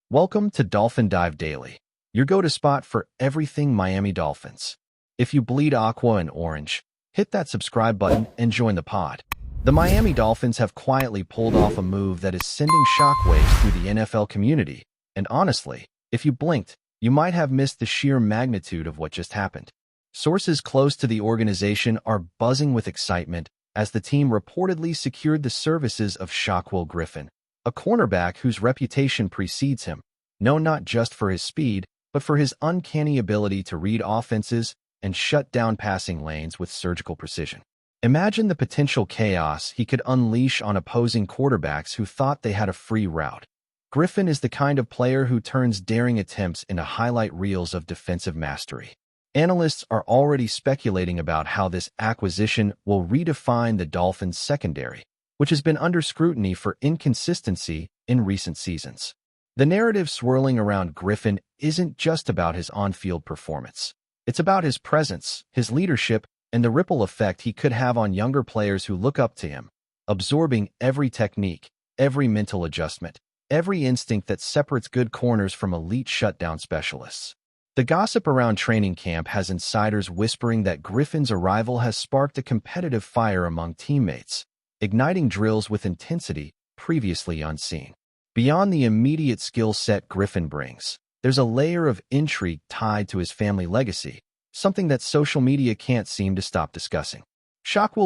Welcome to Dolphin Dive Daily, your go-to spot for everything Miami Dolphins. If you bleed aqua and orange, hit that subscribe button and join the pod. The Miami Dolphins have quietly pulled off a move that is sending shockwaves through the NFL community, and honestly, if you blinked, you might have missed the sheer magnitude of what just happened. Sources close to the organization are buzzing with excitement as the team reportedly secured the services of Griffin, a cornerback whose reputation precedes him, known not just for his speed, but for his uncanny ability to read offenses and shut down passing lanes with surgical precision. Imagine the potential chaos he could unleash on opposing quarterbacks who thought they had a free route. Griffin is the kind of player who turns daring attempts into highlight reels of defensive mastery. Analysts are already speculating about how this acquisition will redefine the Dolphins' secondary, which has been under scrutiny for inconsistency in recent seasons. The narrative swirling around Griffin isn't just about his on-field performance. It's about his presence, his leadership, and the ripple effect he could have on younger players who look up to him, absorbing every technique, every mental adjustment, every instinct that separates good corners from elite shutdown specialists. The gossip around training camp has insiders whispering that Griffin's arrival has sparked a competitive fire among teammates, igniting drills with intensity previously unseen. Beyond the immediate skill set Griffin brings, there's a layer of intrigue tied to his family legacy, something that social media can't seem to stop discussing.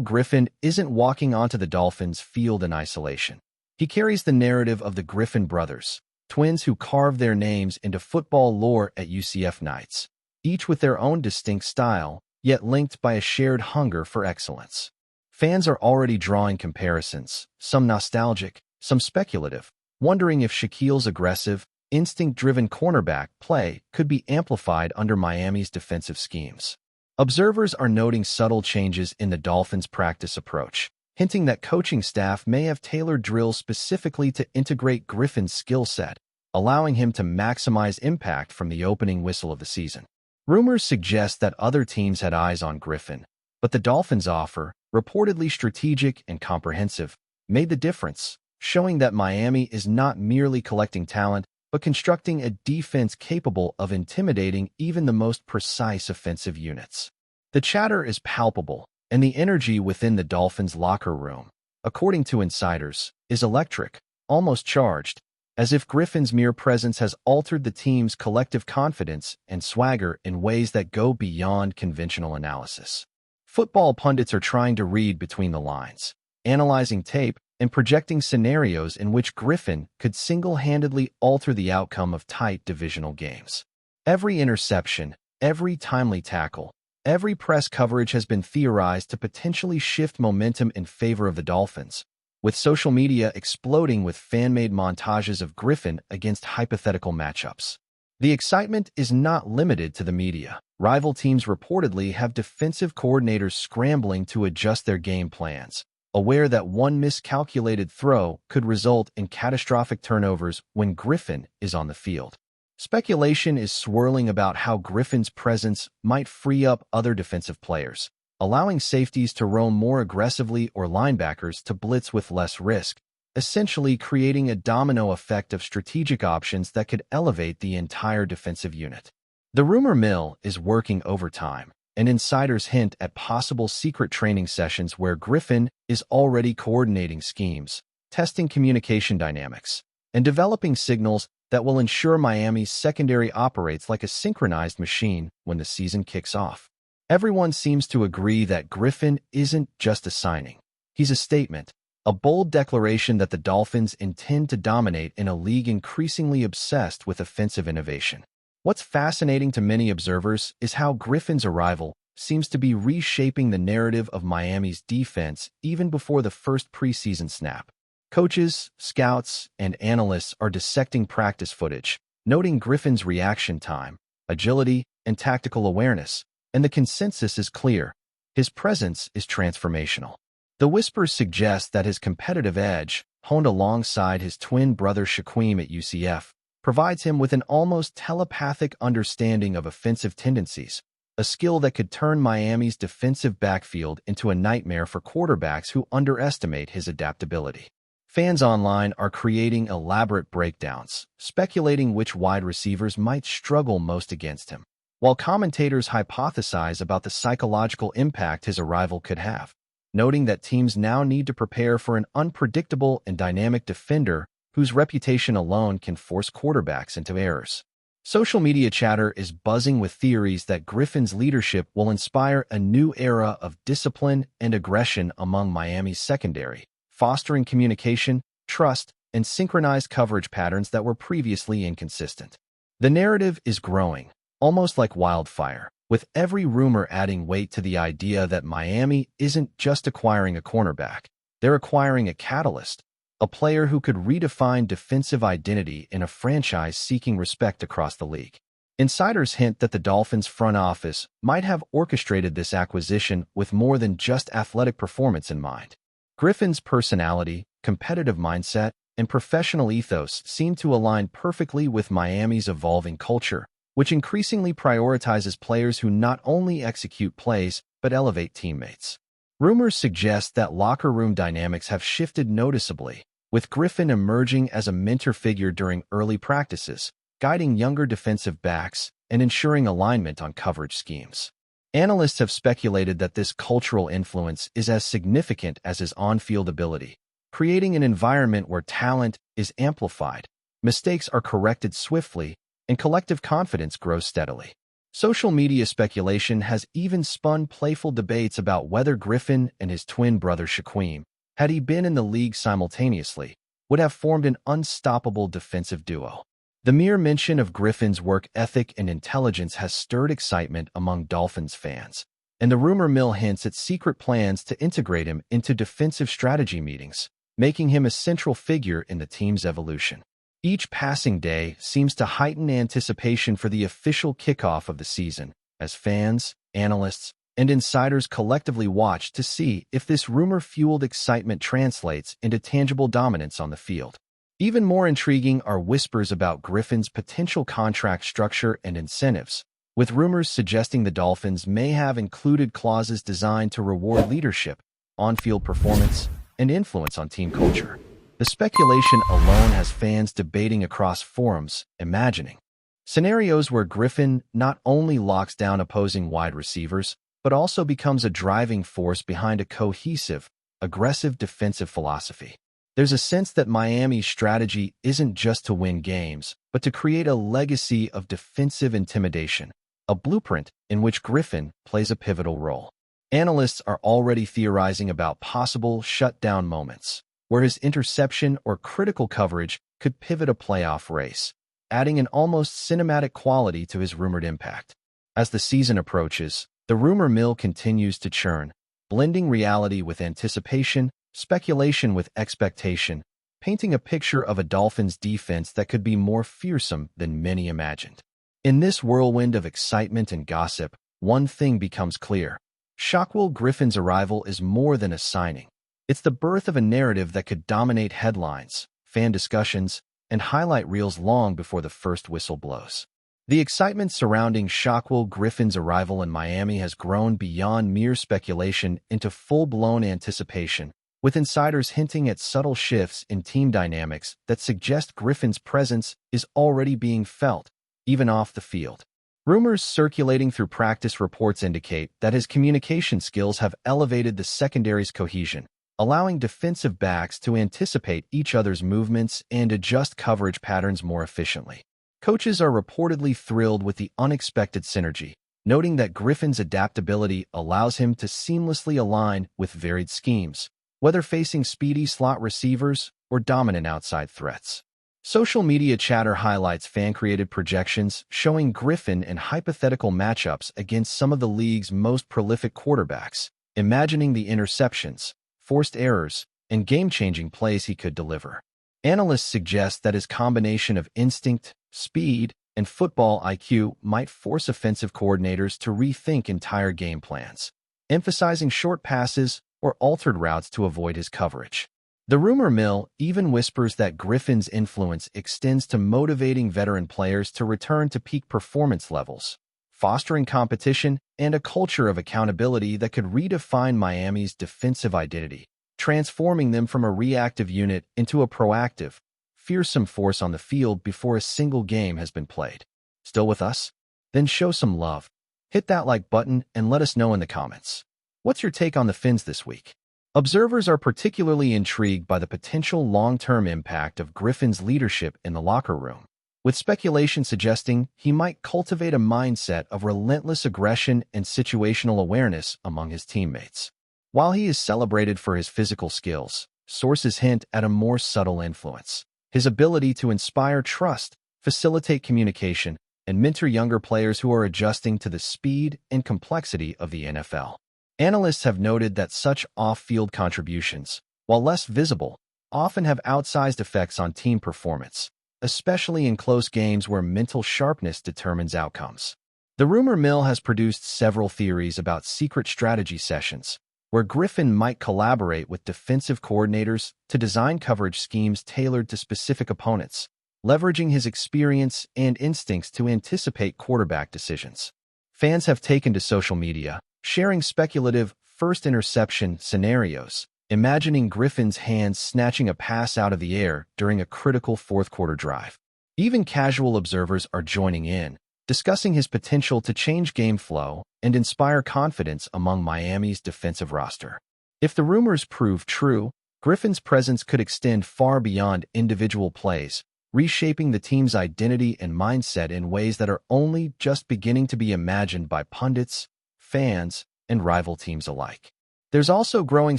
Griffin isn't walking onto the Dolphins' field in isolation. He carries the narrative of the Griffin brothers, twins who carved their names into football lore at UCF Knights, each with their own distinct style, yet linked by a shared hunger for excellence. Fans are already drawing comparisons, some nostalgic, some speculative, wondering if Shaquille's aggressive, instinct-driven cornerback play could be amplified under Miami's defensive schemes. Observers are noting subtle changes in the Dolphins' practice approach, hinting that coaching staff may have tailored drills specifically to integrate Griffin's skill set, allowing him to maximize impact from the opening whistle of the season. Rumors suggest that other teams had eyes on Griffin, but the Dolphins' offer, reportedly strategic and comprehensive, made the difference, showing that Miami is not merely collecting talent, but constructing a defense capable of intimidating even the most precise offensive units. The chatter is palpable, and the energy within the Dolphins' locker room, according to insiders, is electric, almost charged, as if Griffin's mere presence has altered the team's collective confidence and swagger in ways that go beyond conventional analysis. Football pundits are trying to read between the lines, analyzing tape and projecting scenarios in which Griffin could single-handedly alter the outcome of tight divisional games. Every interception, every timely tackle, every press coverage has been theorized to potentially shift momentum in favor of the Dolphins, with social media exploding with fan-made montages of Griffin against hypothetical matchups. The excitement is not limited to the media. Rival teams reportedly have defensive coordinators scrambling to adjust their game plans, aware that one miscalculated throw could result in catastrophic turnovers when Griffin is on the field. Speculation is swirling about how Griffin's presence might free up other defensive players, allowing safeties to roam more aggressively or linebackers to blitz with less risk, essentially creating a domino effect of strategic options that could elevate the entire defensive unit. The rumor mill is working overtime, and insiders hint at possible secret training sessions where Griffin is already coordinating schemes, testing communication dynamics, and developing signals that will ensure Miami's secondary operates like a synchronized machine when the season kicks off. Everyone seems to agree that Griffin isn't just a signing. He's a statement, a bold declaration that the Dolphins intend to dominate in a league increasingly obsessed with offensive innovation. What's fascinating to many observers is how Griffin's arrival seems to be reshaping the narrative of Miami's defense even before the first preseason snap. Coaches, scouts, and analysts are dissecting practice footage, noting Griffin's reaction time, agility, and tactical awareness, and the consensus is clear. His presence is transformational. The whispers suggest that his competitive edge, honed alongside his twin brother Shaquem at UCF, provides him with an almost telepathic understanding of offensive tendencies, a skill that could turn Miami's defensive backfield into a nightmare for quarterbacks who underestimate his adaptability. Fans online are creating elaborate breakdowns, speculating which wide receivers might struggle most against him, while commentators hypothesize about the psychological impact his arrival could have, noting that teams now need to prepare for an unpredictable and dynamic defender whose reputation alone can force quarterbacks into errors. Social media chatter is buzzing with theories that Griffin's leadership will inspire a new era of discipline and aggression among Miami's secondary, fostering communication, trust, and synchronized coverage patterns that were previously inconsistent. The narrative is growing, almost like wildfire, with every rumor adding weight to the idea that Miami isn't just acquiring a cornerback, they're acquiring a catalyst, a player who could redefine defensive identity in a franchise seeking respect across the league. Insiders hint that the Dolphins' front office might have orchestrated this acquisition with more than just athletic performance in mind. Griffin's personality, competitive mindset, and professional ethos seem to align perfectly with Miami's evolving culture, which increasingly prioritizes players who not only execute plays but elevate teammates. Rumors suggest that locker room dynamics have shifted noticeably, with Griffin emerging as a mentor figure during early practices, guiding younger defensive backs and ensuring alignment on coverage schemes. Analysts have speculated that this cultural influence is as significant as his on-field ability, creating an environment where talent is amplified, mistakes are corrected swiftly, and collective confidence grows steadily. Social media speculation has even spun playful debates about whether Griffin and his twin brother Shaquem, had he been in the league simultaneously, would have formed an unstoppable defensive duo. The mere mention of Griffin's work ethic and intelligence has stirred excitement among Dolphins fans, and the rumor mill hints at secret plans to integrate him into defensive strategy meetings, making him a central figure in the team's evolution. Each passing day seems to heighten anticipation for the official kickoff of the season, as fans, analysts, and insiders collectively watch to see if this rumor-fueled excitement translates into tangible dominance on the field. Even more intriguing are whispers about Griffin's potential contract structure and incentives, with rumors suggesting the Dolphins may have included clauses designed to reward leadership, on-field performance, and influence on team culture. The speculation alone has fans debating across forums, imagining scenarios where Griffin not only locks down opposing wide receivers, but also becomes a driving force behind a cohesive, aggressive defensive philosophy. There's a sense that Miami's strategy isn't just to win games, but to create a legacy of defensive intimidation, a blueprint in which Griffin plays a pivotal role. Analysts are already theorizing about possible shutdown moments, where his interception or critical coverage could pivot a playoff race, adding an almost cinematic quality to his rumored impact. As the season approaches, the rumor mill continues to churn, blending reality with anticipation, speculation with expectation, painting a picture of a Dolphins defense that could be more fearsome than many imagined. In this whirlwind of excitement and gossip, one thing becomes clear. Shaquille Griffin's arrival is more than a signing. It's the birth of a narrative that could dominate headlines, fan discussions, and highlight reels long before the first whistle blows. The excitement surrounding Shaquille Griffin's arrival in Miami has grown beyond mere speculation into full-blown anticipation, with insiders hinting at subtle shifts in team dynamics that suggest Griffin's presence is already being felt, even off the field. Rumors circulating through practice reports indicate that his communication skills have elevated the secondary's cohesion, allowing defensive backs to anticipate each other's movements and adjust coverage patterns more efficiently. Coaches are reportedly thrilled with the unexpected synergy, noting that Griffin's adaptability allows him to seamlessly align with varied schemes, whether facing speedy slot receivers or dominant outside threats. Social media chatter highlights fan-created projections showing Griffin in hypothetical matchups against some of the league's most prolific quarterbacks, imagining the interceptions, forced errors, and game-changing plays he could deliver. Analysts suggest that his combination of instinct, speed, and football IQ might force offensive coordinators to rethink entire game plans, emphasizing short passes or altered routes to avoid his coverage. The rumor mill even whispers that Griffin's influence extends to motivating veteran players to return to peak performance levels, fostering competition and a culture of accountability that could redefine Miami's defensive identity. transforming them from a reactive unit into a proactive, fearsome force on the field before a single game has been played. Still with us? Then show some love. Hit that like button and let us know in the comments. What's your take on the Finns this week? Observers are particularly intrigued by the potential long-term impact of Griffin's leadership in the locker room, with speculation suggesting he might cultivate a mindset of relentless aggression and situational awareness among his teammates. While he is celebrated for his physical skills, sources hint at a more subtle influence: his ability to inspire trust, facilitate communication, and mentor younger players who are adjusting to the speed and complexity of the NFL. Analysts have noted that such off-field contributions, while less visible, often have outsized effects on team performance, especially in close games where mental sharpness determines outcomes. The rumor mill has produced several theories about secret strategy sessions, where Griffin might collaborate with defensive coordinators to design coverage schemes tailored to specific opponents, leveraging his experience and instincts to anticipate quarterback decisions. Fans have taken to social media, sharing speculative first interception scenarios, imagining Griffin's hands snatching a pass out of the air during a critical fourth-quarter drive. Even casual observers are joining in, discussing his potential to change game flow and inspire confidence among Miami's defensive roster. If the rumors prove true, Griffin's presence could extend far beyond individual plays, reshaping the team's identity and mindset in ways that are only just beginning to be imagined by pundits, fans, and rival teams alike. There's also growing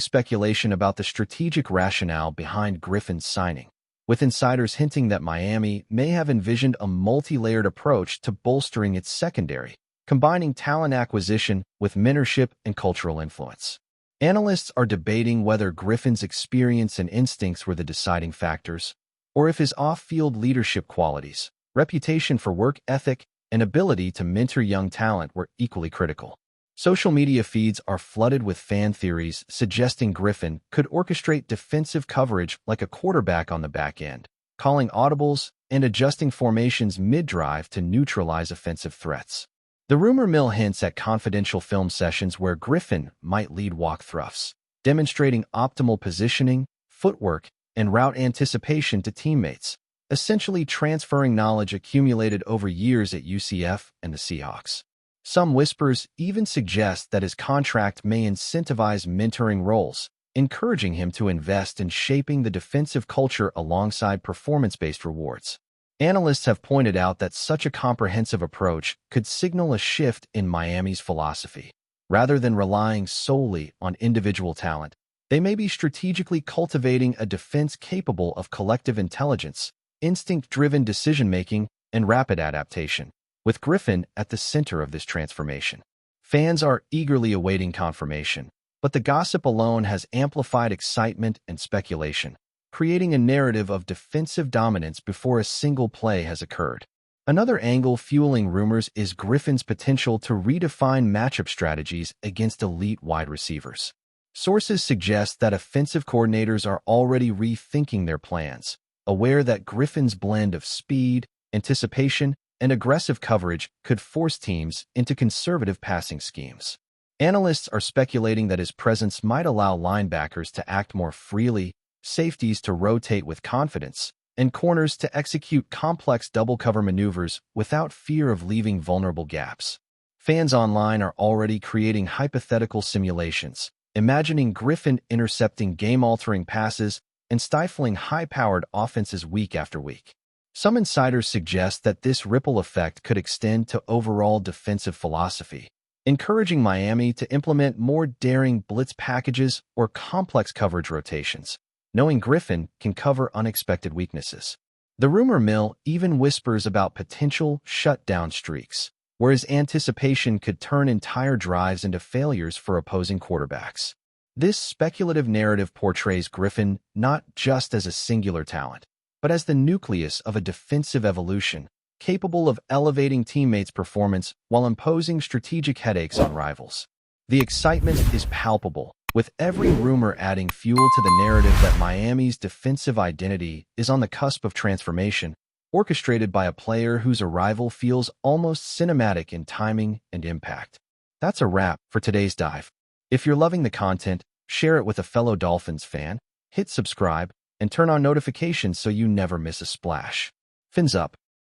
speculation about the strategic rationale behind Griffin's signing, with insiders hinting that Miami may have envisioned a multi-layered approach to bolstering its secondary, combining talent acquisition with mentorship and cultural influence. Analysts are debating whether Griffin's experience and instincts were the deciding factors, or if his off-field leadership qualities, reputation for work ethic, and ability to mentor young talent were equally critical. Social media feeds are flooded with fan theories suggesting Griffin could orchestrate defensive coverage like a quarterback on the back end, calling audibles and adjusting formations mid-drive to neutralize offensive threats. The rumor mill hints at confidential film sessions where Griffin might lead walk-throughs, demonstrating optimal positioning, footwork, and route anticipation to teammates, essentially transferring knowledge accumulated over years at UCF and the Seahawks. Some whispers even suggest that his contract may incentivize mentoring roles, encouraging him to invest in shaping the defensive culture alongside performance-based rewards. Analysts have pointed out that such a comprehensive approach could signal a shift in Miami's philosophy. Rather than relying solely on individual talent, they may be strategically cultivating a defense capable of collective intelligence, instinct-driven decision-making, and rapid adaptation, with Griffin at the center of this transformation. Fans are eagerly awaiting confirmation, but the gossip alone has amplified excitement and speculation, creating a narrative of defensive dominance before a single play has occurred. Another angle fueling rumors is Griffin's potential to redefine matchup strategies against elite wide receivers. Sources suggest that offensive coordinators are already rethinking their plans, aware that Griffin's blend of speed, anticipation, and aggressive coverage could force teams into conservative passing schemes. Analysts are speculating that his presence might allow linebackers to act more freely, safeties to rotate with confidence, and corners to execute complex double-cover maneuvers without fear of leaving vulnerable gaps. Fans online are already creating hypothetical simulations, imagining Griffin intercepting game-altering passes and stifling high-powered offenses week after week. Some insiders suggest that this ripple effect could extend to overall defensive philosophy, encouraging Miami to implement more daring blitz packages or complex coverage rotations, knowing Griffin can cover unexpected weaknesses. The rumor mill even whispers about potential shutdown streaks, where his anticipation could turn entire drives into failures for opposing quarterbacks. This speculative narrative portrays Griffin not just as a singular talent, but as the nucleus of a defensive evolution, capable of elevating teammates' performance while imposing strategic headaches on rivals. The excitement is palpable, with every rumor adding fuel to the narrative that Miami's defensive identity is on the cusp of transformation, orchestrated by a player whose arrival feels almost cinematic in timing and impact. That's a wrap for today's dive. If you're loving the content, share it with a fellow Dolphins fan, hit subscribe, and turn on notifications so you never miss a splash. Fins up!